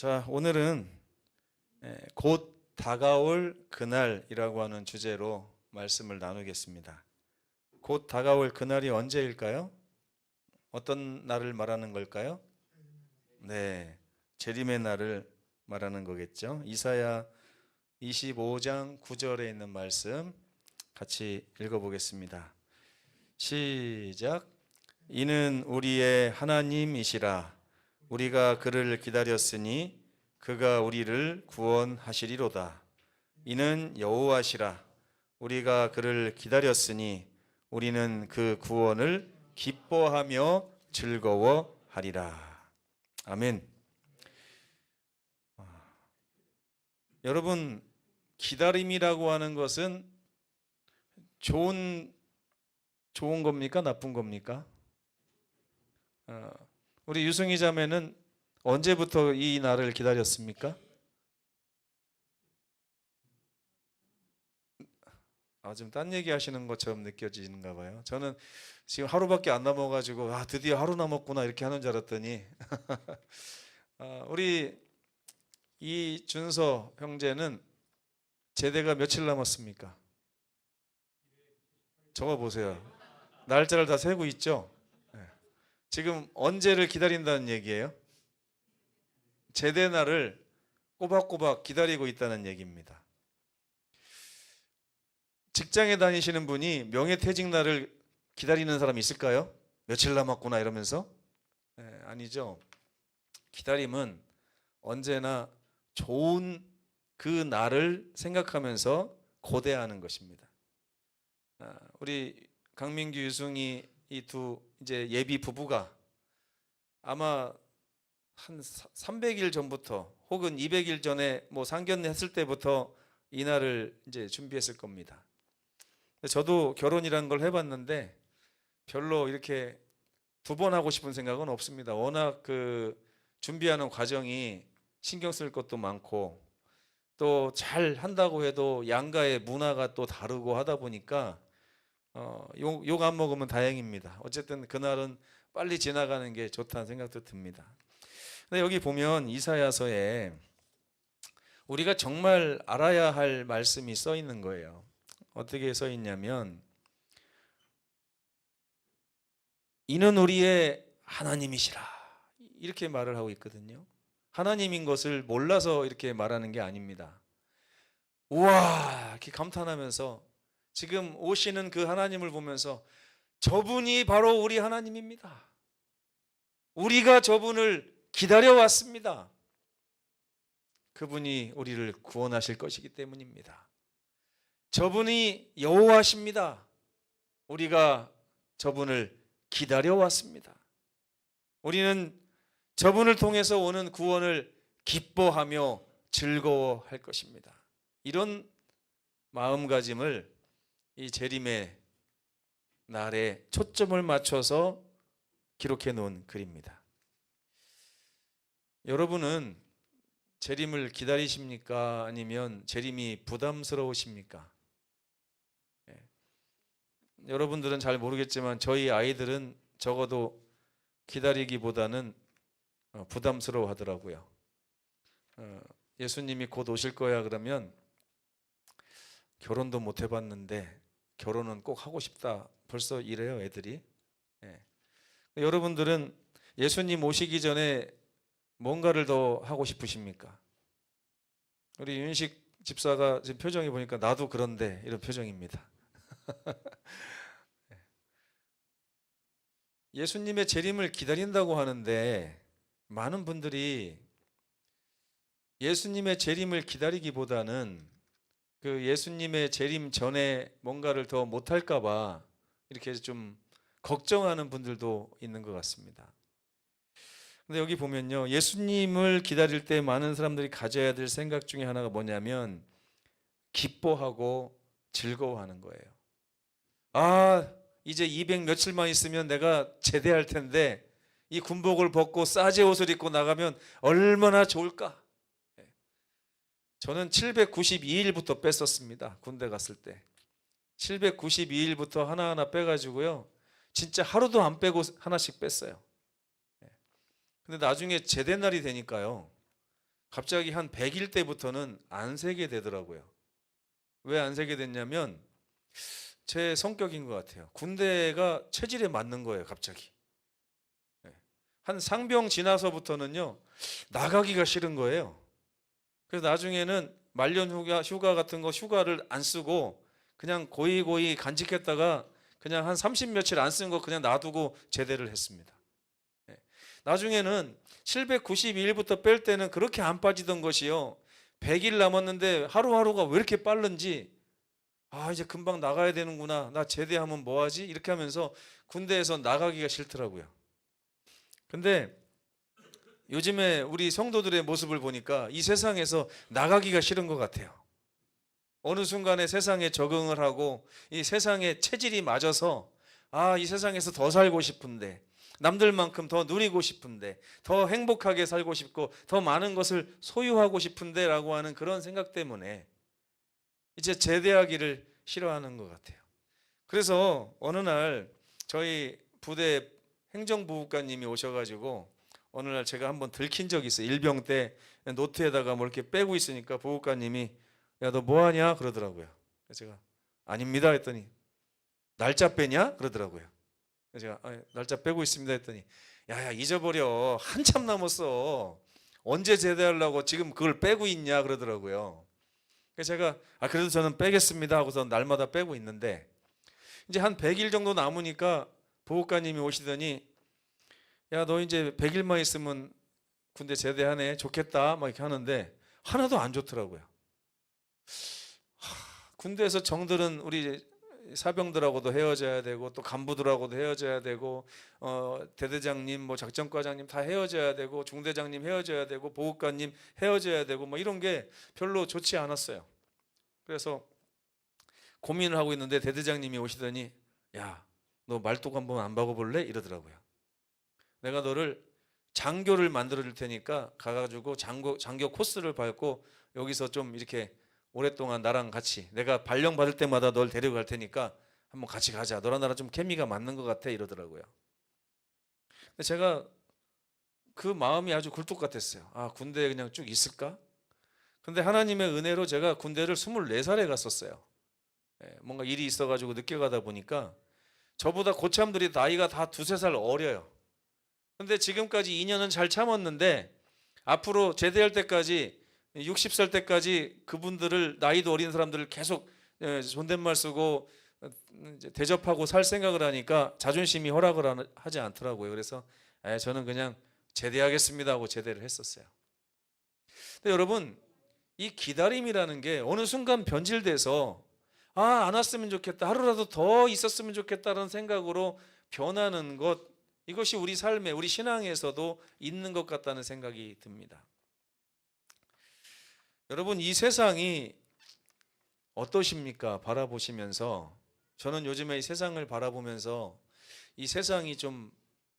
자, 오늘은 곧 다가올 그날이라고 하는 주제로 말씀을 나누겠습니다. 곧 다가올 그날이 언제일까요? 어떤 날을 말하는 걸까요? 네, 재림의 날을 말하는 거겠죠. 이사야 25장 9절에 있는 말씀 같이 읽어보겠습니다. 시작. 이는 우리의 하나님이시라. 우리가 그를 기다렸으니 그가 우리를 구원하시리로다. 이는 여호와시라. 우리가 그를 기다렸으니 우리는 그 구원을 기뻐하며 즐거워하리라. 아멘. 여러분, 기다림이라고 하는 것은 좋은 겁니까? 나쁜 겁니까? 우리 유승희 자매는 언제부터 이 날을 기다렸습니까? 좀 딴 얘기 하시는 것처럼 느껴지는가 봐요. 저는 지금 하루밖에 안 남아가지고 드디어 하루 남았구나 이렇게 하는 줄 알았더니 우리 이준서 형제는 제대가 며칠 남았습니까? 적어보세요. 날짜를 다 세고 있죠? 지금 언제를 기다린다는 얘기예요? 제대 날을 꼬박꼬박 기다리고 있다는 얘기입니다. 직장에 다니시는 분이 명예퇴직 날을 기다리는 사람이 있을까요? 며칠 남았구나 이러면서? 아니죠. 기다림은 언제나 좋은 그 날을 생각하면서 고대하는 것입니다. 우리 강민규, 유승희 이 두 이제 예비 부부가 아마 한 300일 전부터 혹은 200일 전에 상견례했을 때부터 이 날을 이제 준비했을 겁니다. 저도 결혼이라는 걸 해봤는데 별로 이렇게 두 번 하고 싶은 생각은 없습니다. 워낙 그 준비하는 과정이 신경 쓸 것도 많고 또 잘 한다고 해도 양가의 문화가 또 다르고 하다 보니까 욕 안 먹으면 다행입니다. 어쨌든 그날은 빨리 지나가는 게 좋다는 생각도 듭니다. 근데 여기 보면 이사야서에 우리가 정말 알아야 할 말씀이 써 있는 거예요. 어떻게 써 있냐면 이는 우리의 하나님이시라 이렇게 말을 하고 있거든요. 하나님인 것을 몰라서 이렇게 말하는 게 아닙니다. 우와 이렇게 감탄하면서 지금 오시는 그 하나님을 보면서 저분이 바로 우리 하나님입니다. 우리가 저분을 기다려왔습니다. 그분이 우리를 구원하실 것이기 때문입니다. 저분이 여호와십니다. 우리가 저분을 기다려왔습니다. 우리는 저분을 통해서 오는 구원을 기뻐하며 즐거워할 것입니다. 이런 마음가짐을 이 재림의 날에 초점을 맞춰서 기록해 놓은 글입니다. 여러분은 재림을 기다리십니까? 아니면 재림이 부담스러우십니까? 여러분들은 잘 모르겠지만 저희 아이들은 적어도 기다리기보다는 부담스러워 하더라고요. 예수님이 곧 오실 거야 그러면 결혼도 못 해봤는데 결혼은 꼭 하고 싶다 벌써 이래요 애들이. 여러분들은 예수님 오시기 전에 뭔가를 더 하고 싶으십니까? 우리 윤식 집사가 지금 표정이 보니까 나도 그런데 이런 표정입니다. 예수님의 재림을 기다린다고 하는데 많은 분들이 예수님의 재림을 기다리기보다는 그 예수님의 재림 전에 뭔가를 더 못할까 봐 이렇게 좀 걱정하는 분들도 있는 것 같습니다. 근데 여기 보면요, 예수님을 기다릴 때 많은 사람들이 가져야 될 생각 중에 하나가 뭐냐면 기뻐하고 즐거워하는 거예요. 이제 200 며칠만 있으면 내가 제대할 텐데 이 군복을 벗고 싸제 옷을 입고 나가면 얼마나 좋을까. 저는 792일부터 뺐었습니다. 군대 갔을 때 792일부터 하나하나 빼가지고요 진짜 하루도 안 빼고 하나씩 뺐어요. 근데 나중에 제대 날이 되니까요 갑자기 한 100일 때부터는 안 세게 되더라고요. 왜 안 세게 됐냐면 제 성격인 것 같아요. 군대가 체질에 맞는 거예요, 갑자기. 네. 한 상병 지나서부터는요, 나가기가 싫은 거예요. 그래서 나중에는 말년 휴가 같은 거 휴가를 안 쓰고 그냥 고이고이 간직했다가 그냥 한 30 며칠 안 쓴 거 그냥 놔두고 제대를 했습니다. 네. 나중에는 792일부터 뺄 때는 그렇게 안 빠지던 것이요, 100일 남았는데 하루하루가 왜 이렇게 빠른지, 이제 금방 나가야 되는구나, 나 제대하면 뭐하지, 이렇게 하면서 군대에서 나가기가 싫더라고요. 근데 요즘에 우리 성도들의 모습을 보니까 이 세상에서 나가기가 싫은 것 같아요. 어느 순간에 세상에 적응을 하고 이 세상의 체질이 맞아서 이 세상에서 더 살고 싶은데, 남들만큼 더 누리고 싶은데, 더 행복하게 살고 싶고 더 많은 것을 소유하고 싶은데 라고 하는 그런 생각 때문에 이제 제대하기를 싫어하는 것 같아요. 그래서 어느 날 저희 부대 행정부국관님이 오셔가지고 어느 날 제가 한번 들킨 적이 있어요. 일병 때 노트에다가 뭐 이렇게 빼고 있으니까 부국관님이 야, 너 뭐하냐 그러더라고요. 그래서 제가 아닙니다 했더니 날짜 빼냐 그러더라고요. 그래서 제가 날짜 빼고 있습니다 했더니 야야, 잊어버려, 한참 남았어, 언제 제대하려고 지금 그걸 빼고 있냐 그러더라고요. 그래서 제가 그래도 저는 빼겠습니다 하고서 날마다 빼고 있는데, 이제 한 100일 정도 남으니까 보호관님이 오시더니 야, 너 이제 100일만 있으면 군대 제대하네, 좋겠다 막 이렇게 하는데 하나도 안 좋더라고요. 군대에서 정들은 우리 사병들하고도 헤어져야 되고 또 간부들하고도 헤어져야 되고 대대장님 뭐 작전과장님 다 헤어져야 되고 중대장님 헤어져야 되고 보호관님 헤어져야 되고 뭐 이런 게 별로 좋지 않았어요. 그래서 고민을 하고 있는데 대대장님이 오시더니 야, 너 말뚝 한번 안 박아볼래? 이러더라고요. 내가 너를 장교를 만들어 줄 테니까 가가지고 장교 코스를 밟고 여기서 좀 이렇게 오랫동안 나랑 같이, 내가 발령 받을 때마다 널 데려갈 테니까 한번 같이 가자, 너랑 나랑 좀 케미가 맞는 것 같아 이러더라고요. 근데 제가 그 마음이 아주 굴뚝 같았어요. 군대에 그냥 쭉 있을까? 근데 하나님의 은혜로 제가 군대를 24살에 갔었어요. 뭔가 일이 있어가지고 늦게 가다 보니까 저보다 고참들이 나이가 다 2-3살 어려요. 근데 지금까지 2년은 잘 참았는데 앞으로 제대할 때까지 60살 때까지 그분들을, 나이도 어린 사람들을 계속 존댓말 쓰고 대접하고 살 생각을 하니까 자존심이 허락을 하지 않더라고요. 그래서 저는 그냥 제대하겠습니다 하고 제대를 했었어요. 근데 여러분, 이 기다림이라는 게 어느 순간 변질돼서 안 왔으면 좋겠다, 하루라도 더 있었으면 좋겠다는 생각으로 변하는 것, 이것이 우리 삶에, 우리 신앙에서도 있는 것 같다는 생각이 듭니다. 여러분, 이 세상이 어떠십니까? 바라보시면서. 저는 요즘에 이 세상을 바라보면서 이 세상이 좀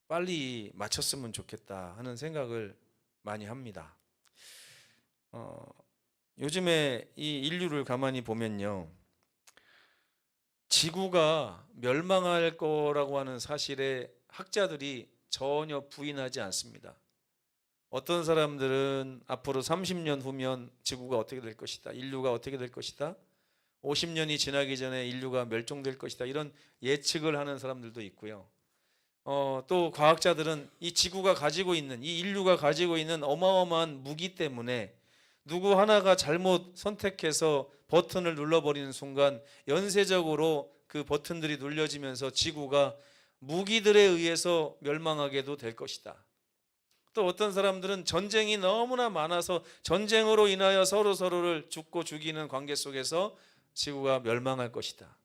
빨리 맞췄으면 좋겠다 하는 생각을 많이 합니다. 요즘에 이 인류를 가만히 보면요, 지구가 멸망할 거라고 하는 사실에 학자들이 전혀 부인하지 않습니다. 어떤 사람들은 앞으로 30년 후면 지구가 어떻게 될 것이다, 인류가 어떻게 될 것이다, 50년이 지나기 전에 인류가 멸종될 것이다, 이런 예측을 하는 사람들도 있고요. 또 과학자들은 이 지구가 가지고 있는, 이 인류가 가지고 있는 어마어마한 무기 때문에 누구 하나가 잘못 선택해서 버튼을 눌러버리는 순간 연쇄적으로 그 버튼들이 눌려지면서 지구가 무기들에 의해서 멸망하게도 될 것이다. 또 어떤 사람들은 전쟁이 너무나 많아서 전쟁으로 인하여 서로를 죽고 죽이는 관계 속에서 지구가 멸망할 것이다.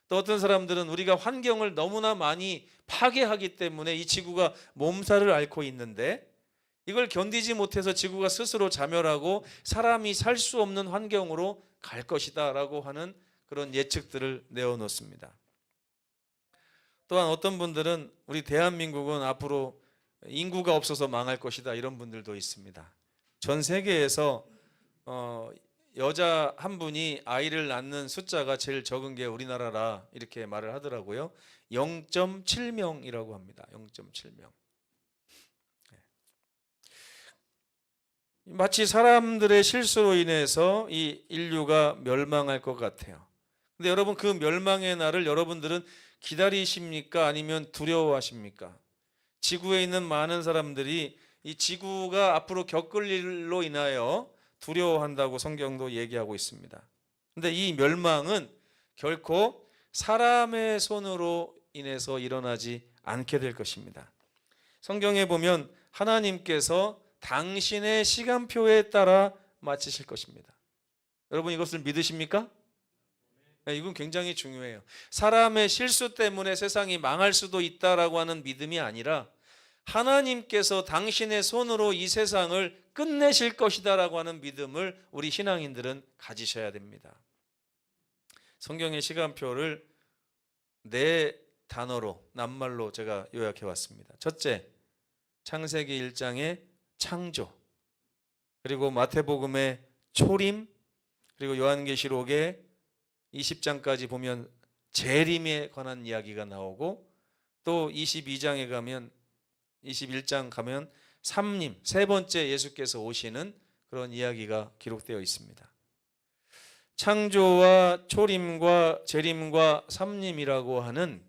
또 어떤 사람들은 우리가 환경을 너무나 많이 파괴하기 때문에 이 지구가 몸살을 앓고 있는데 이걸 견디지 못해서 지구가 스스로 자멸하고 사람이 살 수 없는 환경으로 갈 것이다 라고 하는 그런 예측들을 내어놓습니다. 또한 어떤 분들은 우리 대한민국은 앞으로 인구가 없어서 망할 것이다, 이런 분들도 있습니다. 전 세계에서 여자 한 분이 아이를 낳는 숫자가 제일 적은 게 우리나라라 이렇게 말을 하더라고요. 0.7명이라고 합니다. 0.7명. 마치 사람들의 실수로 인해서 이 인류가 멸망할 것 같아요. 근데 여러분, 그 멸망의 날을 여러분들은 기다리십니까? 아니면 두려워하십니까? 지구에 있는 많은 사람들이 이 지구가 앞으로 겪을 일로 인하여 두려워한다고 성경도 얘기하고 있습니다. 근데 이 멸망은 결코 사람의 손으로 인해서 일어나지 않게 될 것입니다. 성경에 보면 하나님께서 당신의 시간표에 따라 마치실 것입니다. 여러분, 이것을 믿으십니까? 네, 이건 굉장히 중요해요. 사람의 실수 때문에 세상이 망할 수도 있다라고 하는 믿음이 아니라 하나님께서 당신의 손으로 이 세상을 끝내실 것이다라고 하는 믿음을 우리 신앙인들은 가지셔야 됩니다. 성경의 시간표를 4단어로 낱말로 제가 요약해 왔습니다. 첫째, 창세기 1장의 창조, 그리고 마태복음의 초림, 그리고 요한계시록의 20장까지 보면 재림에 관한 이야기가 나오고, 또 22장에 가면 21장 가면 삼림, 세 번째 예수께서 오시는 그런 이야기가 기록되어 있습니다. 창조와 초림과 재림과 삼림이라고 하는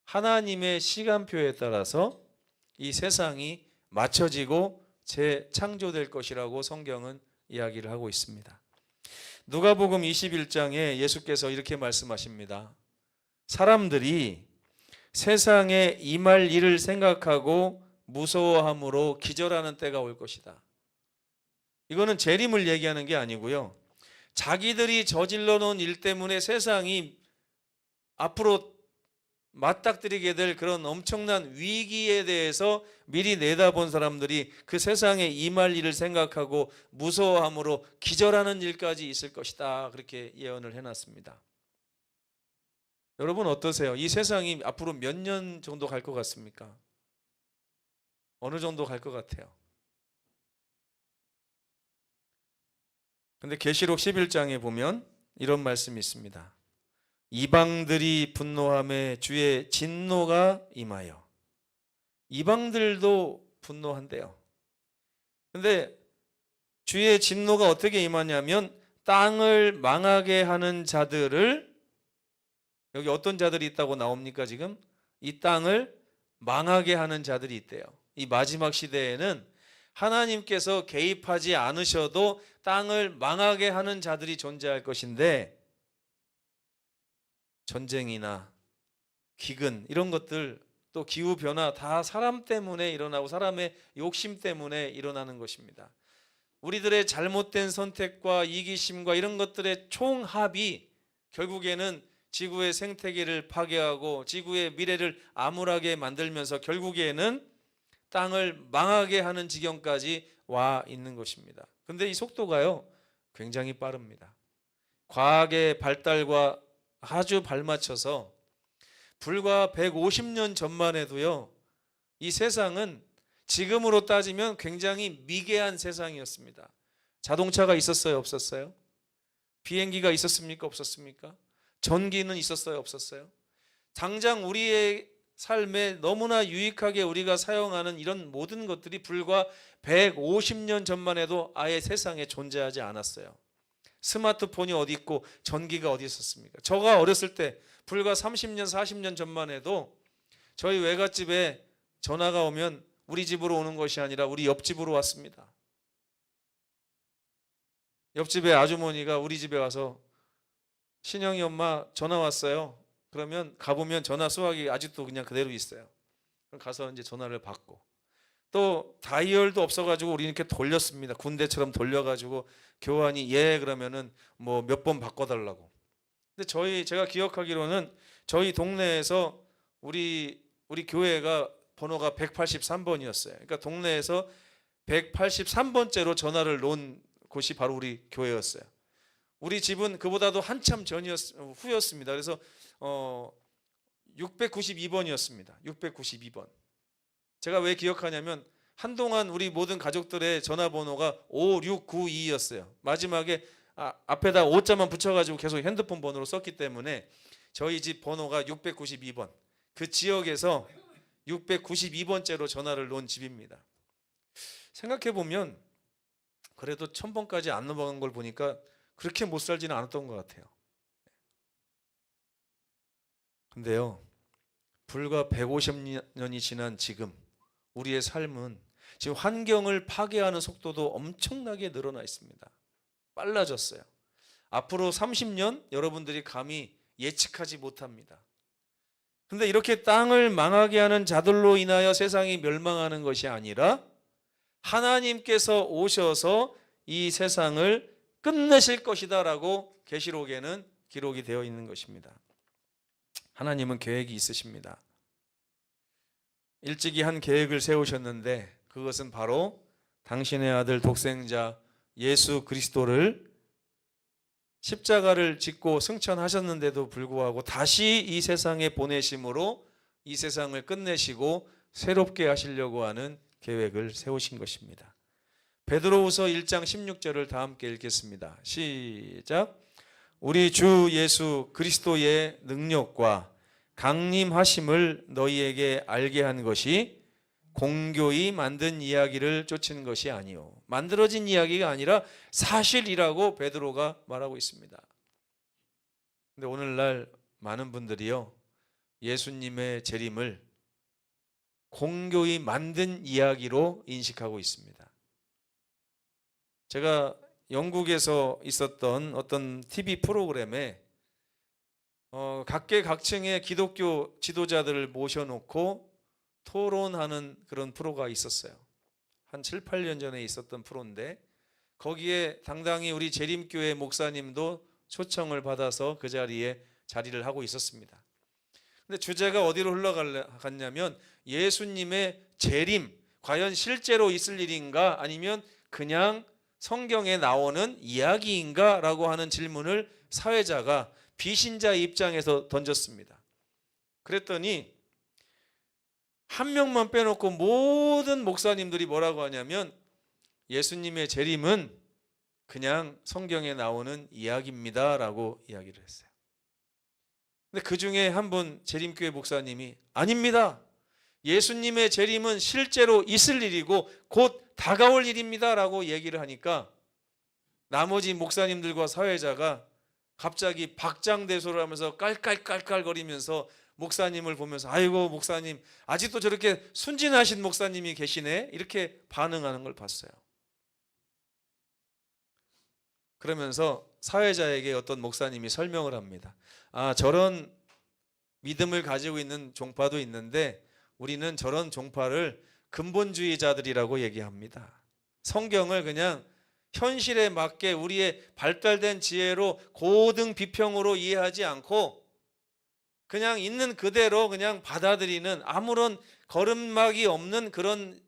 하나님의 시간표에 따라서 이 세상이 맞춰지고 재창조될 것이라고 성경은 이야기를 하고 있습니다. 누가복음 21장에 예수께서 이렇게 말씀하십니다. 사람들이 세상에 임할 일을 생각하고 무서워함으로 기절하는 때가 올 것이다. 이거는 재림을 얘기하는 게 아니고요, 자기들이 저질러 놓은 일 때문에 세상이 앞으로 맞닥뜨리게 될 그런 엄청난 위기에 대해서 미리 내다본 사람들이 그 세상에 임할 일을 생각하고 무서워함으로 기절하는 일까지 있을 것이다, 그렇게 예언을 해놨습니다. 여러분 어떠세요? 이 세상이 앞으로 몇 년 정도 갈 것 같습니까? 어느 정도 갈 것 같아요? 근데 계시록 11장에 보면 이런 말씀이 있습니다. 이방들이 분노함에 주의 진노가 임하여. 이방들도 분노한대요. 근데 주의 진노가 어떻게 임하냐면 땅을 망하게 하는 자들을, 여기 어떤 자들이 있다고 나옵니까 지금? 이 땅을 망하게 하는 자들이 있대요. 이 마지막 시대에는 하나님께서 개입하지 않으셔도 땅을 망하게 하는 자들이 존재할 것인데, 전쟁이나 기근 이런 것들, 또 기후변화 다 사람 때문에 일어나고 사람의 욕심 때문에 일어나는 것입니다. 우리들의 잘못된 선택과 이기심과 이런 것들의 총합이 결국에는 지구의 생태계를 파괴하고 지구의 미래를 암울하게 만들면서 결국에는 땅을 망하게 하는 지경까지 와 있는 것입니다. 근데 이 속도가요 굉장히 빠릅니다. 과학의 발달과 아주 발맞춰서 불과 150년 전만 해도요, 이 세상은 지금으로 따지면 굉장히 미개한 세상이었습니다. 자동차가 있었어요, 없었어요? 비행기가 있었습니까, 없었습니까? 전기는 있었어요, 없었어요? 당장 우리의 삶에 너무나 유익하게 우리가 사용하는 이런 모든 것들이 불과 150년 전만 해도 아예 세상에 존재하지 않았어요. 스마트폰이 어디 있고 전기가 어디 있었습니까? 저가 어렸을 때 불과 30년, 40년 전만 해도 저희 외갓집에 전화가 오면 우리 집으로 오는 것이 아니라 우리 옆집으로 왔습니다. 옆집에 아주머니가 우리 집에 와서 신영이 엄마 전화 왔어요. 그러면 가보면 전화 수화기 아직도 그냥 그대로 있어요. 그럼 가서 이제 전화를 받고, 또 다이얼도 없어가지고 우리 이렇게 돌렸습니다. 군대처럼 돌려가지고 교환이 예 그러면은 뭐 몇 번 바꿔달라고. 근데 제가 기억하기로는 저희 동네에서 우리 교회가 번호가 183번이었어요. 그러니까 동네에서 183번째로 전화를 놓은 곳이 바로 우리 교회였어요. 우리 집은 그보다도 한참 후였습니다. 그래서 692번이었습니다. 692번. 제가 왜 기억하냐면 한동안 우리 모든 가족들의 전화번호가 5692였어요. 마지막에 앞에다 5자만 붙여가지고 계속 핸드폰 번호로 썼기 때문에 저희 집 번호가 692번. 그 지역에서 692번째로 전화를 놓은 집입니다. 생각해보면 그래도 1000번까지 안 넘어간 걸 보니까 그렇게 못 살지는 않았던 것 같아요. 근데요, 불과 150년이 지난 지금 우리의 삶은 지금 환경을 파괴하는 속도도 엄청나게 늘어나 있습니다. 빨라졌어요. 앞으로 30년 여러분들이 감히 예측하지 못합니다. 근데 이렇게 땅을 망하게 하는 자들로 인하여 세상이 멸망하는 것이 아니라 하나님께서 오셔서 이 세상을 끝내실 것이다 라고 계시록에는 기록이 되어 있는 것입니다. 하나님은 계획이 있으십니다. 일찍이 한 계획을 세우셨는데 그것은 바로 당신의 아들 독생자 예수 그리스도를 십자가를 짓고 승천하셨는데도 불구하고 다시 이 세상에 보내심으로 이 세상을 끝내시고 새롭게 하시려고 하는 계획을 세우신 것입니다. 베드로후서 1장 16절을 다 함께 읽겠습니다. 시작. 우리 주 예수 그리스도의 능력과 강림하심을 너희에게 알게 한 것이 공교히 만든 이야기를 쫓은 것이 아니요, 만들어진 이야기가 아니라 사실이라고 베드로가 말하고 있습니다. 근데 오늘날 많은 분들이요, 예수님의 재림을 공교히 만든 이야기로 인식하고 있습니다. 제가 영국에서 있었던 어떤 TV 프로그램에 각계각층의 기독교 지도자들을 모셔놓고 토론하는 그런 프로가 있었어요. 한 7, 8년 전에 있었던 프로인데 거기에 당당히 우리 재림교회 목사님도 초청을 받아서 그 자리에 자리를 하고 있었습니다. 근데 주제가 어디로 흘러갔냐면 예수님의 재림, 과연 실제로 있을 일인가 아니면 그냥 성경에 나오는 이야기인가 라고 하는 질문을 사회자가 비신자 입장에서 던졌습니다. 그랬더니 한 명만 빼놓고 모든 목사님들이 뭐라고 하냐면 예수님의 재림은 그냥 성경에 나오는 이야기입니다 라고 이야기를 했어요. 근데 그 중에 한 분 재림교회 목사님이 아닙니다, 예수님의 재림은 실제로 있을 일이고 곧 다가올 일입니다 라고 얘기를 하니까 나머지 목사님들과 사회자가 갑자기 박장대소를 하면서 깔깔깔깔거리면서 목사님을 보면서 아이고 목사님 아직도 저렇게 순진하신 목사님이 계시네, 이렇게 반응하는 걸 봤어요. 그러면서 사회자에게 어떤 목사님이 설명을 합니다. 저런 믿음을 가지고 있는 종파도 있는데 우리는 저런 종파를 근본주의자들이라고 얘기합니다. 성경을 그냥 현실에 맞게 우리의 발달된 지혜로 고등 비평으로 이해하지 않고 그냥 있는 그대로 그냥 받아들이는, 아무런 거름막이 없는 그런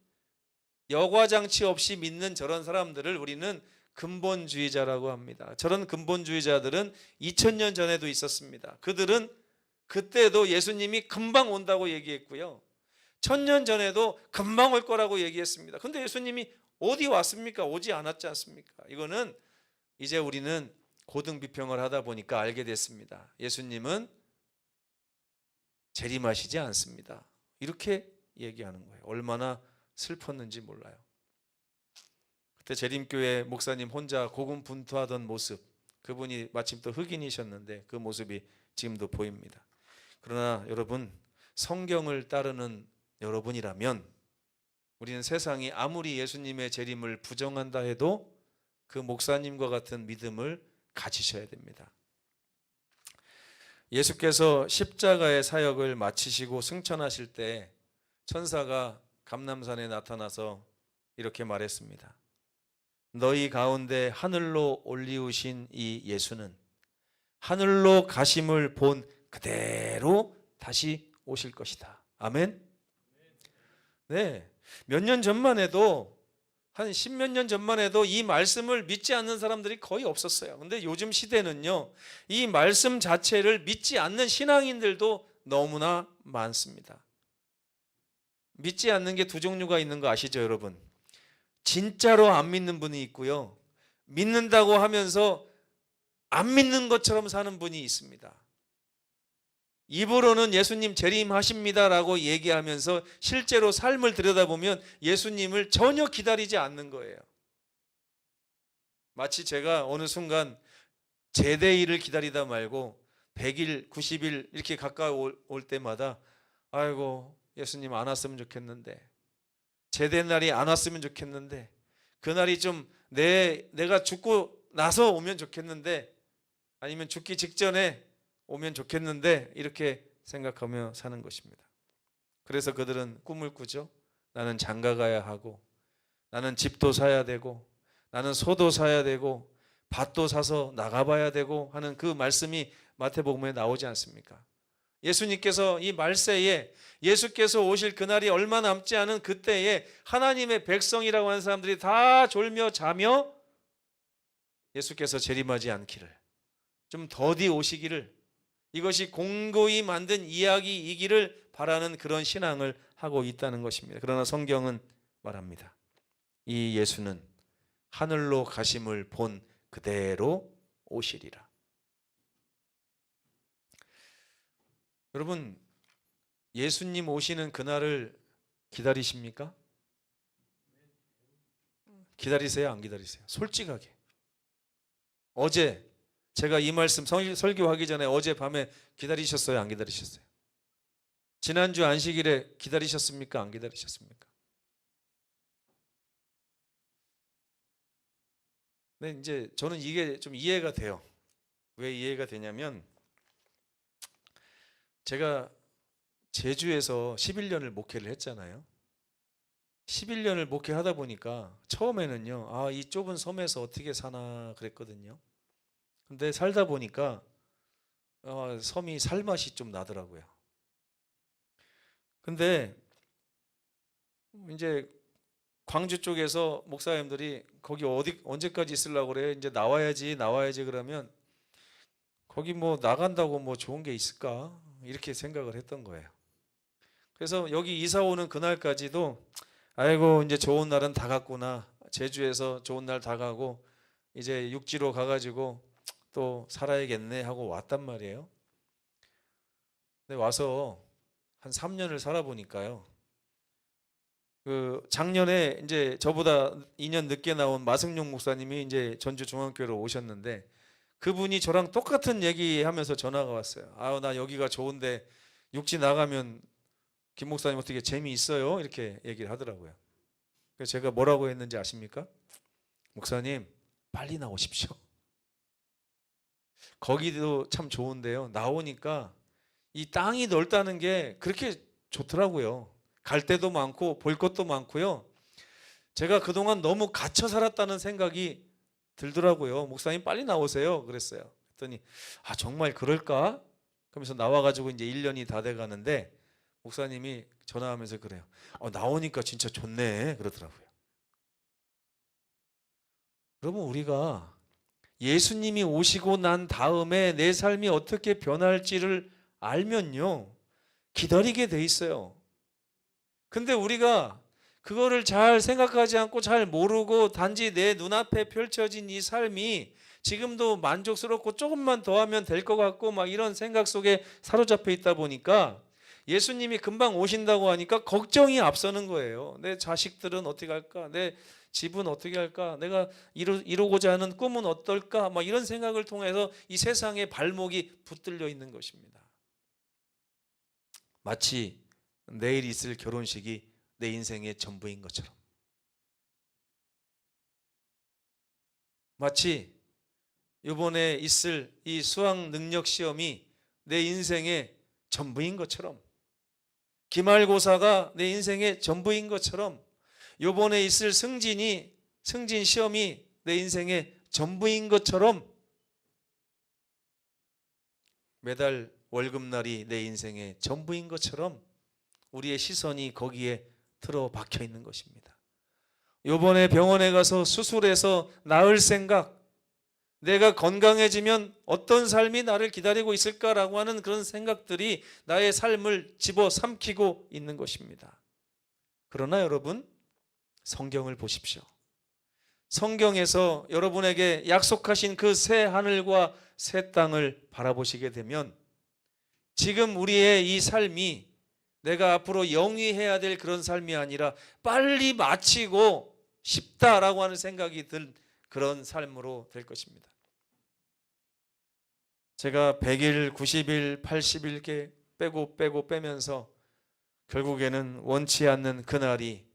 여과장치 없이 믿는 저런 사람들을 우리는 근본주의자라고 합니다. 저런 근본주의자들은 2000년 전에도 있었습니다. 그들은 그때도 예수님이 금방 온다고 얘기했고요, 1000년 전에도 금방 올 거라고 얘기했습니다. 근데 예수님이 어디 왔습니까? 오지 않았지 않습니까? 이거는 이제 우리는 고등비평을 하다 보니까 알게 됐습니다. 예수님은 재림하시지 않습니다. 이렇게 얘기하는 거예요. 얼마나 슬펐는지 몰라요. 그때 재림교회 목사님 혼자 고군분투하던 모습, 그분이 마침 또 흑인이셨는데 그 모습이 지금도 보입니다. 그러나 여러분, 성경을 따르는 여러분이라면 우리는 세상이 아무리 예수님의 재림을 부정한다 해도 그 목사님과 같은 믿음을 가지셔야 됩니다. 예수께서 십자가의 사역을 마치시고 승천하실 때 천사가 감람산에 나타나서 이렇게 말했습니다. 너희 가운데 하늘로 올리우신 이 예수는 하늘로 가심을 본 그대로 다시 오실 것이다. 아멘. 네, 몇 년 전만 해도, 한 10몇 년 전만 해도 이 말씀을 믿지 않는 사람들이 거의 없었어요. 근데 요즘 시대는요, 이 말씀 자체를 믿지 않는 신앙인들도 너무나 많습니다. 믿지 않는 게 두 종류가 있는 거 아시죠, 여러분? 진짜로 안 믿는 분이 있고요, 믿는다고 하면서 안 믿는 것처럼 사는 분이 있습니다. 입으로는 예수님 재림하십니다라고 얘기하면서 실제로 삶을 들여다보면 예수님을 전혀 기다리지 않는 거예요. 마치 제가 어느 순간 제대일을 기다리다 말고 100일, 90일 이렇게 가까이 올 때마다 아이고 예수님 안 왔으면 좋겠는데, 제대 날이 안 왔으면 좋겠는데, 그날이 좀 내가 죽고 나서 오면 좋겠는데, 아니면 죽기 직전에 오면 좋겠는데, 이렇게 생각하며 사는 것입니다. 그래서 그들은 꿈을 꾸죠. 나는 장가 가야 하고, 나는 집도 사야 되고, 나는 소도 사야 되고, 밭도 사서 나가봐야 되고 하는 그 말씀이 마태복음에 나오지 않습니까? 예수님께서 이 말세에, 예수께서 오실 그날이 얼마 남지 않은 그때에 하나님의 백성이라고 하는 사람들이 다 졸며 자며 예수께서 재림하지 않기를, 좀 더디 오시기를, 이것이 공고히 만든 이야기이기를 바라는 그런 신앙을 하고 있다는 것입니다. 그러나 성경은 말합니다. 이 예수는 하늘로 가심을 본 그대로 오시리라. 여러분, 예수님 오시는 그날을 기다리십니까? 기다리세요? 안 기다리세요? 솔직하게. 어제 제가 이 말씀 설교하기 전에 어제 밤에 기다리셨어요? 안 기다리셨어요? 지난주 안식일에 기다리셨습니까? 안 기다리셨습니까? 네, 이제 저는 이게 좀 이해가 돼요. 왜 이해가 되냐면, 제가 제주에서 11년을 목회를 했잖아요. 11년을 목회하다 보니까 처음에는요, 이 좁은 섬에서 어떻게 사나 그랬거든요. 근데 살다 보니까 섬이 살맛이 좀 나더라고요. 근데 이제 광주 쪽에서 목사님들이 거기 언제까지 있으려고 그래? 이제 나와야지 그러면, 거기 뭐 나간다고 뭐 좋은 게 있을까? 이렇게 생각을 했던 거예요. 그래서 여기 이사 오는 그날까지도 아이고 이제 좋은 날은 다 갔구나. 제주에서 좋은 날 다 가고 이제 육지로 가가지고 또 살아야겠네 하고 왔단 말이에요. 근데 와서 한 3년을 살아보니까요. 그 작년에 이제 저보다 2년 늦게 나온 마승용 목사님이 이제 전주 중앙교회로 오셨는데, 그분이 저랑 똑같은 얘기하면서 전화가 왔어요. 나 여기가 좋은데 육지 나가면 김 목사님 어떻게 재미있어요? 이렇게 얘기를 하더라고요. 그래서 제가 뭐라고 했는지 아십니까? 목사님 빨리 나오십시오. 거기도 참 좋은데요, 나오니까 이 땅이 넓다는 게 그렇게 좋더라고요. 갈 데도 많고 볼 것도 많고요. 제가 그동안 너무 갇혀 살았다는 생각이 들더라고요. 목사님 빨리 나오세요 그랬어요. 그랬더니 정말 그럴까? 그러면서 나와가지고 이제 1년이 다 돼가는데 목사님이 전화하면서 그래요. 나오니까 진짜 좋네 그러더라고요. 여러분, 우리가 예수님이 오시고 난 다음에 내 삶이 어떻게 변할지를 알면요, 기다리게 돼 있어요. 근데 우리가 그거를 잘 생각하지 않고 잘 모르고 단지 내 눈앞에 펼쳐진 이 삶이 지금도 만족스럽고 조금만 더 하면 될 것 같고 막 이런 생각 속에 사로잡혀 있다 보니까 예수님이 금방 오신다고 하니까 걱정이 앞서는 거예요. 내 자식들은 어떻게 할까? 내 집은 어떻게 할까? 내가 이루고자 하는 꿈은 어떨까? 막 이런 생각을 통해서 이 세상에 발목이 붙들려 있는 것입니다. 마치 내일 있을 결혼식이 내 인생의 전부인 것처럼, 마치 이번에 있을 이 수학 능력 시험이 내 인생의 전부인 것처럼, 기말고사가 내 인생의 전부인 것처럼, 이번에 있을 승진 시험이 내 인생의 전부인 것처럼, 매달 월급날이 내 인생의 전부인 것처럼 우리의 시선이 거기에 틀어박혀 있는 것입니다. 이번에 병원에 가서 수술해서 나을 생각, 내가 건강해지면 어떤 삶이 나를 기다리고 있을까라고 하는 그런 생각들이 나의 삶을 집어삼키고 있는 것입니다. 그러나 여러분, 성경을 보십시오. 성경에서 여러분에게 약속하신 그 새 하늘과 새 땅을 바라보시게 되면, 지금 우리의 이 삶이 내가 앞으로 영위해야 될 그런 삶이 아니라 빨리 마치고 싶다라고 하는 생각이 들 그런 삶으로 될 것입니다. 제가 100일, 90일, 80일 빼고 빼면서 결국에는 원치 않는 그날이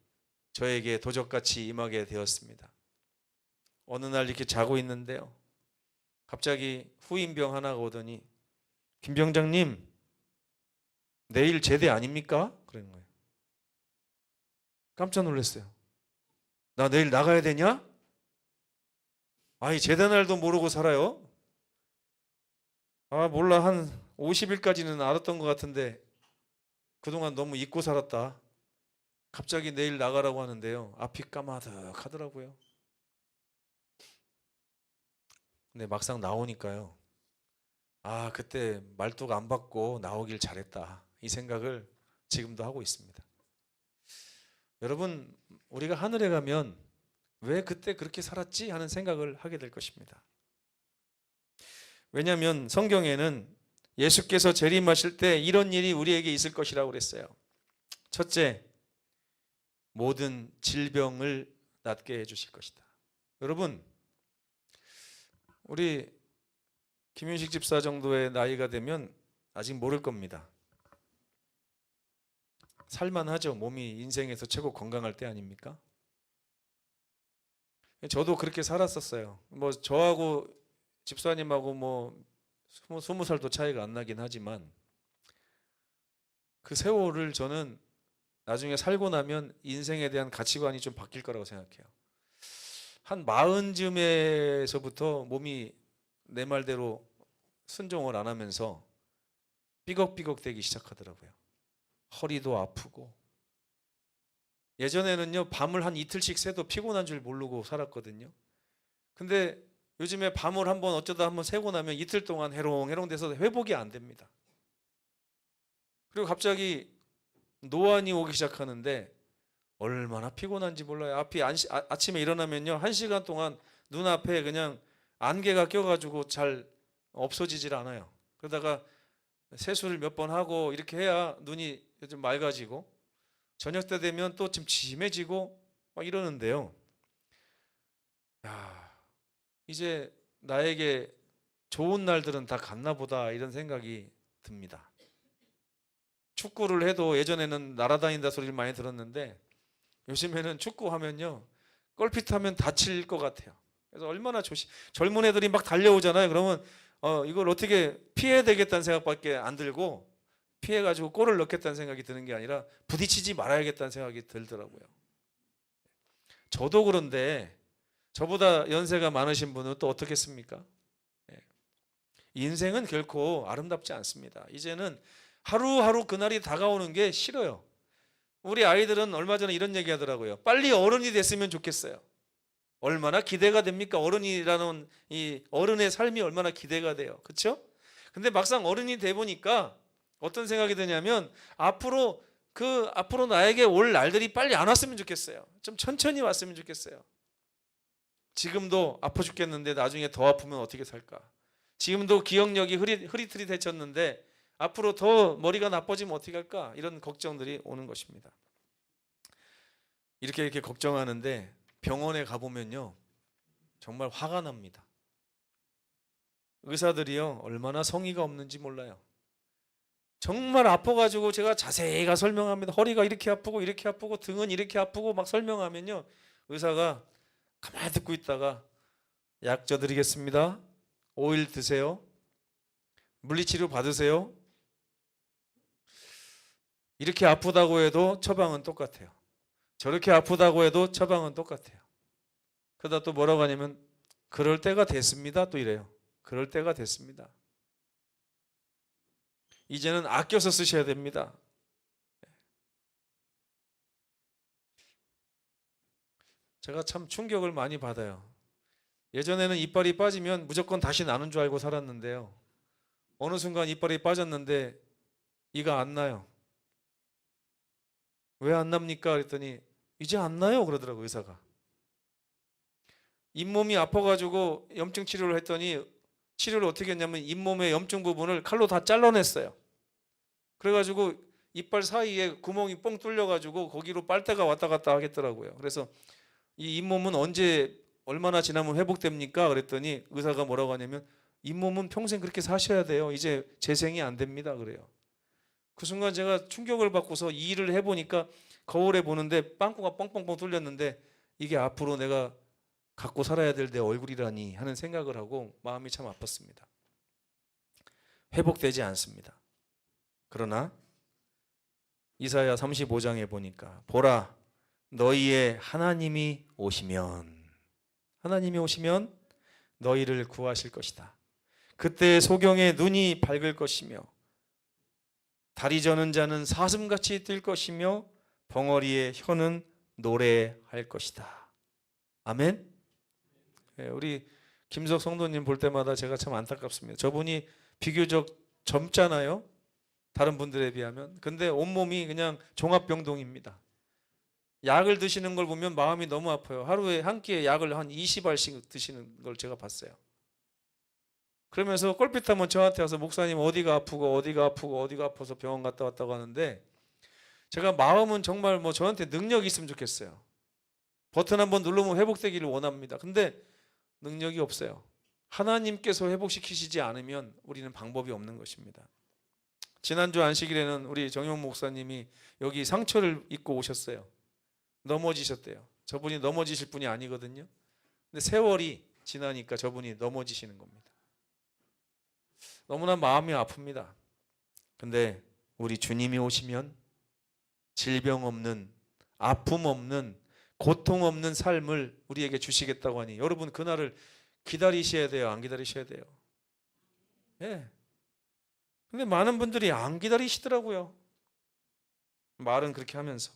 저에게 도적같이 임하게 되었습니다. 어느 날 이렇게 자고 있는데요, 갑자기 후임병 하나가 오더니 김 병장님, 내일 제대 아닙니까? 그러는 거예요. 깜짝 놀랐어요. 나 내일 나가야 되냐? 아니 제대 날도 모르고 살아요? 아 몰라, 한 50일까지는 알았던 것 같은데 그동안 너무 잊고 살았다. 갑자기 내일 나가라고 하는데요, 앞이 까마득하더라고요. 근데 막상 나오니까요, 아 그때 말뚝 안 받고 나오길 잘했다, 이 생각을 지금도 하고 있습니다. 여러분, 우리가 하늘에 가면 왜 그때 그렇게 살았지 하는 생각을 하게 될 것입니다. 왜냐하면 성경에는 예수께서 재림하실 때 이런 일이 우리에게 있을 것이라고 그랬어요. 첫째, 모든 질병을 낫게 해주실 것이다. 여러분, 우리 김윤식 집사 정도의 나이가 되면 아직 모를 겁니다. 살만하죠. 몸이 인생에서 최고 건강할 때 아닙니까? 저도 그렇게 살았었어요. 뭐 저하고 집사님하고 뭐 20살도 차이가 안 나긴 하지만 그 세월을 저는 나중에 살고 나면 인생에 대한 가치관이 좀 바뀔 거라고 생각해요. 한 40쯤에서부터 몸이 내 말대로 순종을 안 하면서 삐걱삐걱 되기 시작하더라고요. 허리도 아프고. 예전에는요, 밤을 한 이틀씩 새도 피곤한 줄 모르고 살았거든요. 근데 요즘에 밤을 어쩌다 한번 새고 나면 이틀 동안 해롱해롱 돼서 회복이 안 됩니다. 그리고 갑자기 노안이 오기 시작하는데 얼마나 피곤한지 몰라요. 아침에 일어나면요, 1시간 동안 눈앞에 그냥 안개가 껴가지고 잘 없어지질 않아요. 그러다가 세수를 몇 번 하고 이렇게 해야 눈이 좀 맑아지고, 저녁 때 되면 또 좀 심해지고 막 이러는데요. 야, 이제 나에게 좋은 날들은 다 갔나 보다, 이런 생각이 듭니다. 축구를 해도 예전에는 날아다닌다 소리를 많이 들었는데 요즘에는 축구하면요, 골핏하면 다칠 것 같아요. 그래서 얼마나 젊은 애들이 막 달려오잖아요. 그러면 이걸 어떻게 피해야 되겠다는 생각밖에 안 들고, 피해가지고 골을 넣겠다는 생각이 드는 게 아니라 부딪히지 말아야겠다는 생각이 들더라고요. 저도 그런데 저보다 연세가 많으신 분은 또 어떻겠습니까? 인생은 결코 아름답지 않습니다. 이제는 하루하루 그날이 다가오는 게 싫어요. 우리 아이들은 얼마 전에 이런 얘기 하더라고요. 빨리 어른이 됐으면 좋겠어요. 얼마나 기대가 됩니까? 어른이라는 이 어른의 삶이 얼마나 기대가 돼요. 그렇죠? 근데 막상 어른이 돼 보니까 어떤 생각이 드냐면 앞으로 나에게 올 날들이 빨리 안 왔으면 좋겠어요. 좀 천천히 왔으면 좋겠어요. 지금도 아파 죽겠는데 나중에 더 아프면 어떻게 살까? 지금도 기억력이 흐릿흐릿해졌는데 앞으로 더 머리가 나빠지면 어떻게 할까? 이런 걱정들이 오는 것입니다. 이렇게 걱정하는데 병원에 가보면요, 정말 화가 납니다. 의사들이요, 얼마나 성의가 없는지 몰라요. 정말 아파가지고 제가 자세히 설명합니다. 허리가 이렇게 아프고 이렇게 아프고 등은 이렇게 아프고 막 설명하면요, 의사가 가만히 듣고 있다가 약 줘드리겠습니다. 오일 드세요. 물리치료 받으세요. 이렇게 아프다고 해도 처방은 똑같아요. 저렇게 아프다고 해도 처방은 똑같아요. 그러다 또 뭐라고 하냐면 그럴 때가 됐습니다, 또 이래요. 그럴 때가 됐습니다. 이제는 아껴서 쓰셔야 됩니다. 제가 참 충격을 많이 받아요. 예전에는 이빨이 빠지면 무조건 다시 나는 줄 알고 살았는데요, 어느 순간 이빨이 빠졌는데 이가 안 나요. 왜 안 납니까? 그랬더니 이제 안 나요 그러더라고요, 의사가. 잇몸이 아파가지고 염증 치료를 했더니 치료를 어떻게 했냐면 잇몸의 염증 부분을 칼로 다 잘라냈어요. 그래가지고 이빨 사이에 구멍이 뻥 뚫려가지고 거기로 빨대가 왔다 갔다 하겠더라고요. 그래서 이 잇몸은 언제 얼마나 지나면 회복됩니까? 그랬더니 의사가 뭐라고 하냐면 잇몸은 평생 그렇게 사셔야 돼요. 이제 재생이 안 됩니다. 그래요. 그 순간 제가 충격을 받고서 이 일을 해보니까 거울에 보는데 빵꾸가 뻥뻥뻥 뚫렸는데 이게 앞으로 내가 갖고 살아야 될 내 얼굴이라니 하는 생각을 하고 마음이 참 아팠습니다. 회복되지 않습니다. 그러나 이사야 35장에 보니까 보라 너희의 하나님이 오시면 너희를 구하실 것이다. 그때 소경의 눈이 밝을 것이며 다리 저는 자는 사슴같이 뛸 것이며 벙어리의 혀는 노래할 것이다. 아멘. 우리 김석 성도님 볼 때마다 제가 참 안타깝습니다. 저분이 비교적 젊잖아요. 다른 분들에 비하면. 근데 온몸이 그냥 종합병동입니다. 약을 드시는 걸 보면 마음이 너무 아파요. 하루에 한 끼에 약을 한 20알씩 드시는 걸 제가 봤어요. 그러면서 꼴빛하면 저한테 와서 목사님 어디가 아파서 병원 갔다 왔다고 하는데 제가 마음은 정말 뭐 저한테 능력이 있으면 좋겠어요. 버튼 한번 누르면 회복되기를 원합니다. 근데 능력이 없어요. 하나님께서 회복시키시지 않으면 우리는 방법이 없는 것입니다. 지난주 안식일에는 우리 정용 목사님이 여기 상처를 입고 오셨어요. 넘어지셨대요. 저분이 넘어지실 분이 아니거든요. 근데 세월이 지나니까 저분이 넘어지시는 겁니다. 너무나 마음이 아픕니다. 근데 우리 주님이 오시면 질병 없는, 아픔 없는, 고통 없는 삶을 우리에게 주시겠다고 하니 여러분 그날을 기다리셔야 돼요? 안 기다리셔야 돼요? 예. 근데 많은 분들이 안 기다리시더라고요. 말은 그렇게 하면서.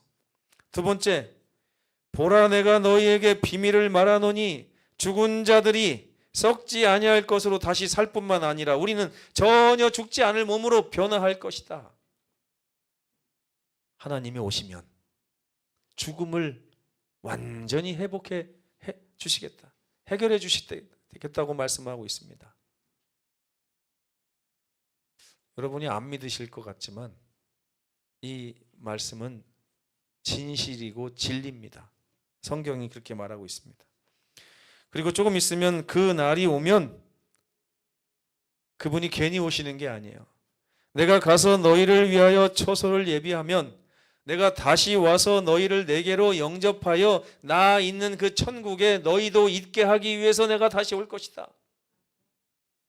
두 번째, 보라 내가 너희에게 비밀을 말하노니 죽은 자들이 썩지 아니할 것으로 다시 살 뿐만 아니라 우리는 전혀 죽지 않을 몸으로 변화할 것이다. 하나님이 오시면 죽음을 완전히 회복해 주시겠다. 해결해 주시겠다고 말씀하고 있습니다. 여러분이 안 믿으실 것 같지만 이 말씀은 진실이고 진리입니다. 성경이 그렇게 말하고 있습니다. 그리고 조금 있으면 그 날이 오면 그분이 괜히 오시는 게 아니에요. 내가 가서 너희를 위하여 처소를 예비하면 내가 다시 와서 너희를 내게로 영접하여 나 있는 그 천국에 너희도 있게 하기 위해서 내가 다시 올 것이다.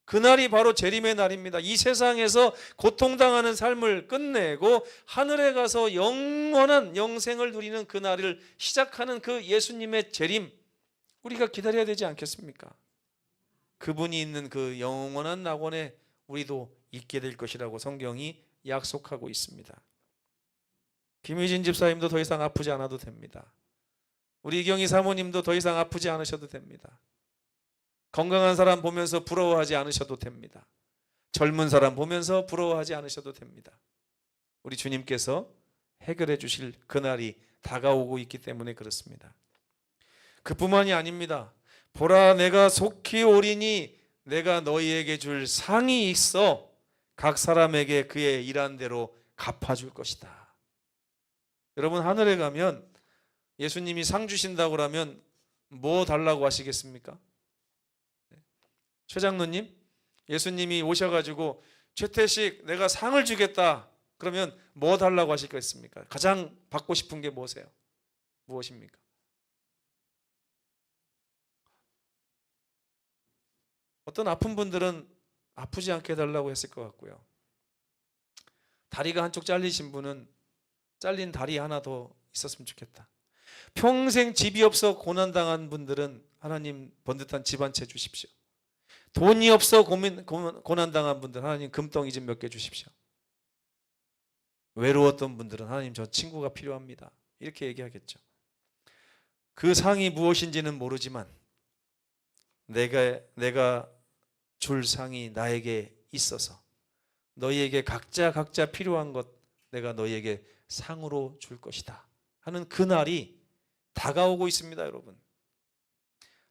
그날이 바로 재림의 날입니다. 이 세상에서 고통당하는 삶을 끝내고 하늘에 가서 영원한 영생을 누리는 그날을 시작하는 그 예수님의 재림, 우리가 기다려야 되지 않겠습니까? 그분이 있는 그 영원한 낙원에 우리도 있게 될 것이라고 성경이 약속하고 있습니다. 김희진 집사님도 더 이상 아프지 않아도 됩니다. 우리 이경희 사모님도 더 이상 아프지 않으셔도 됩니다. 건강한 사람 보면서 부러워하지 않으셔도 됩니다. 젊은 사람 보면서 부러워하지 않으셔도 됩니다. 우리 주님께서 해결해 주실 그날이 다가오고 있기 때문에 그렇습니다. 그뿐만이 아닙니다. 보라 내가 속히 오리니 내가 너희에게 줄 상이 있어 각 사람에게 그의 일한 대로 갚아줄 것이다. 여러분 하늘에 가면 예수님이 상 주신다고 하면 뭐 달라고 하시겠습니까? 최 장로님, 예수님이 오셔가지고 최태식 내가 상을 주겠다 그러면 뭐 달라고 하시겠습니까? 가장 받고 싶은 게 뭐세요? 무엇입니까? 어떤 아픈 분들은 아프지 않게 해달라고 했을 것 같고요. 다리가 한쪽 잘리신 분은 잘린 다리 하나 더 있었으면 좋겠다. 평생 집이 없어 고난당한 분들은 하나님 번듯한 집 한 채 주십시오. 돈이 없어 고난당한 분들 하나님 금덩이 좀 몇 개 주십시오. 외로웠던 분들은 하나님 저 친구가 필요합니다. 이렇게 얘기하겠죠. 그 상이 무엇인지는 모르지만 내가 줄 상이 나에게 있어서 너희에게 각자 필요한 것 내가 너희에게 상으로 줄 것이다 하는 그날이 다가오고 있습니다. 여러분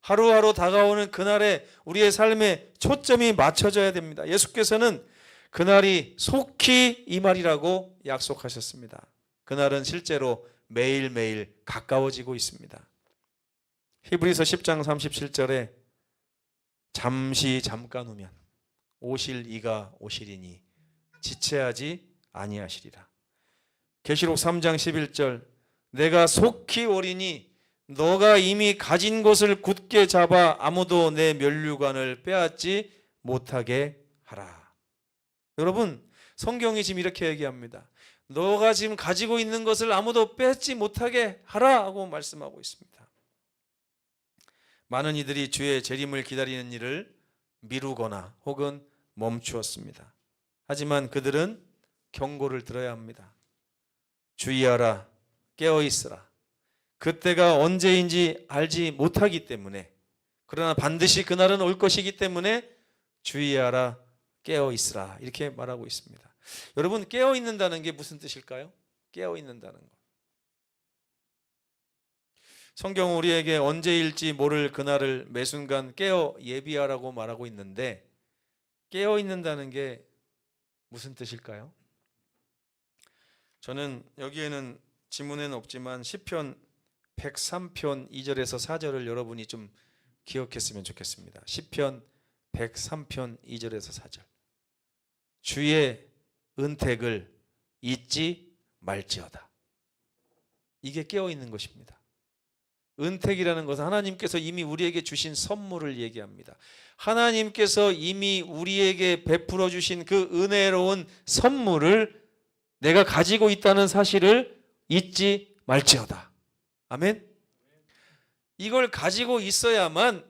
하루하루 다가오는 그날에 우리의 삶에 초점이 맞춰져야 됩니다. 예수께서는 그날이 속히 이 말이라고 약속하셨습니다. 그날은 실제로 매일매일 가까워지고 있습니다. 히브리서 10장 37절에 잠깐 후면 오실 이가 오시리니 지체하지 아니하시리라. 계시록 3장 11절 내가 속히 오리니 너가 이미 가진 것을 굳게 잡아 아무도 내 면류관을 빼앗지 못하게 하라. 여러분, 성경이 지금 이렇게 얘기합니다. 너가 지금 가지고 있는 것을 아무도 뺏지 못하게 하라고 말씀하고 있습니다. 많은 이들이 주의 재림을 기다리는 일을 미루거나 혹은 멈추었습니다. 하지만 그들은 경고를 들어야 합니다. 주의하라, 깨어있으라. 그때가 언제인지 알지 못하기 때문에, 그러나 반드시 그날은 올 것이기 때문에 주의하라, 깨어있으라 이렇게 말하고 있습니다. 여러분, 깨어있는다는 게 무슨 뜻일까요? 깨어있는다는 것. 성경은 우리에게 언제일지 모를 그날을 매순간 깨어 예비하라고 말하고 있는데, 깨어있는다는 게 무슨 뜻일까요? 저는 여기에는 지문에는 없지만 시편 103편 2절에서 4절을 여러분이 좀 기억했으면 좋겠습니다. 시편 103편 2절에서 4절. 주의 은택을 잊지 말지어다. 이게 깨어있는 것입니다. 은택이라는 것은 하나님께서 이미 우리에게 주신 선물을 얘기합니다. 하나님께서 이미 우리에게 베풀어 주신 그 은혜로운 선물을 내가 가지고 있다는 사실을 잊지 말지어다. 아멘. 이걸 가지고 있어야만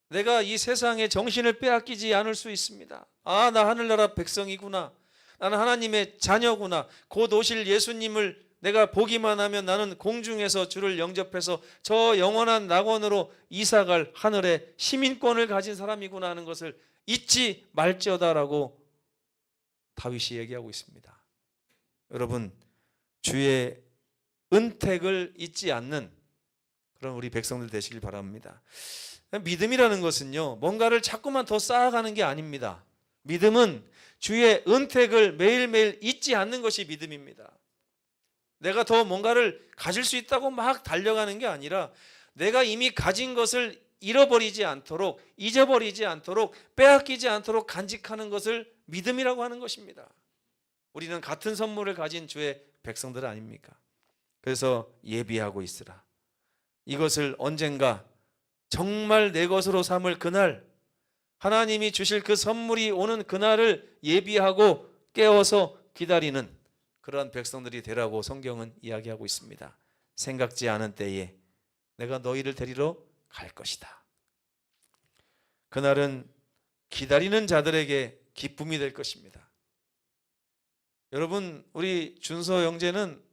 내가 이 세상에 정신을 빼앗기지 않을 수 있습니다. 아, 나 하늘나라 백성이구나. 나는 하나님의 자녀구나. 곧 오실 예수님을 내가 보기만 하면 나는 공중에서 주를 영접해서 저 영원한 낙원으로 이사갈 하늘의 시민권을 가진 사람이구나 하는 것을 잊지 말지어다라고 다윗이 얘기하고 있습니다. 여러분, 주의 은택을 잊지 않는 그런 우리 백성들 되시길 바랍니다. 믿음이라는 것은요, 뭔가를 자꾸만 더 쌓아가는 게 아닙니다. 믿음은 주의 은택을 매일매일 잊지 않는 것이 믿음입니다. 내가 더 뭔가를 가질 수 있다고 막 달려가는 게 아니라 내가 이미 가진 것을 잃어버리지 않도록, 잊어버리지 않도록, 빼앗기지 않도록 간직하는 것을 믿음이라고 하는 것입니다. 우리는 같은 선물을 가진 주의 백성들 아닙니까? 그래서 예비하고 있으라. 이것을 언젠가 정말 내 것으로 삼을 그날, 하나님이 주실 그 선물이 오는 그날을 예비하고 깨어서 기다리는 그러한 백성들이 되라고 성경은 이야기하고 있습니다. 생각지 않은 때에 내가 너희를 데리러 갈 것이다. 그날은 기다리는 자들에게 기쁨이 될 것입니다. 여러분, 우리 준서 형제는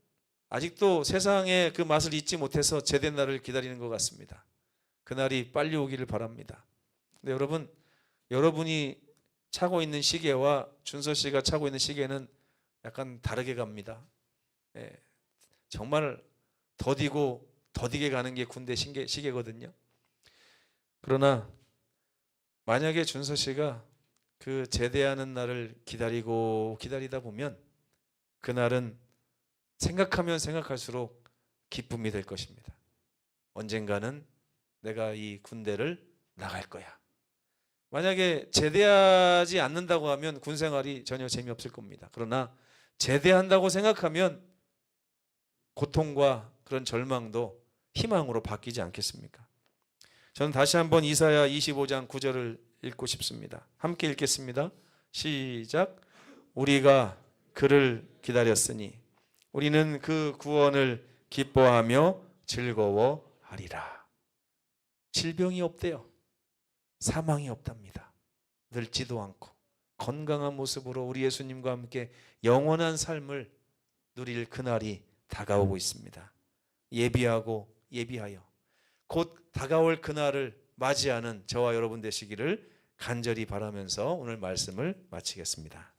아직도 세상의 그 맛을 잊지 못해서 제된 날을 기다리는 것 같습니다. 그날이 빨리 오기를 바랍니다. 근데 여러분, 여러분이 차고 있는 시계와 준서 씨가 차고 있는 시계는 약간 다르게 갑니다. 정말 더디고 더디게 가는 게 군대 시계거든요. 그러나 만약에 준서 씨가 그 제대하는 날을 기다리다 보면 그날은 생각하면 생각할수록 기쁨이 될 것입니다. 언젠가는 내가 이 군대를 나갈 거야. 만약에 제대하지 않는다고 하면 군 생활이 전혀 재미없을 겁니다. 그러나 제대한다고 생각하면 고통과 그런 절망도 희망으로 바뀌지 않겠습니까? 저는 다시 한번 이사야 25장 9절을 읽고 싶습니다. 함께 읽겠습니다. 시작. 우리가 그를 기다렸으니 우리는 그 구원을 기뻐하며 즐거워하리라. 질병이 없대요. 사망이 없답니다. 늙지도 않고 건강한 모습으로 우리 예수님과 함께 영원한 삶을 누릴 그날이 다가오고 있습니다. 예비하여 곧 다가올 그날을 맞이하는 저와 여러분 되시기를 간절히 바라면서 오늘 말씀을 마치겠습니다.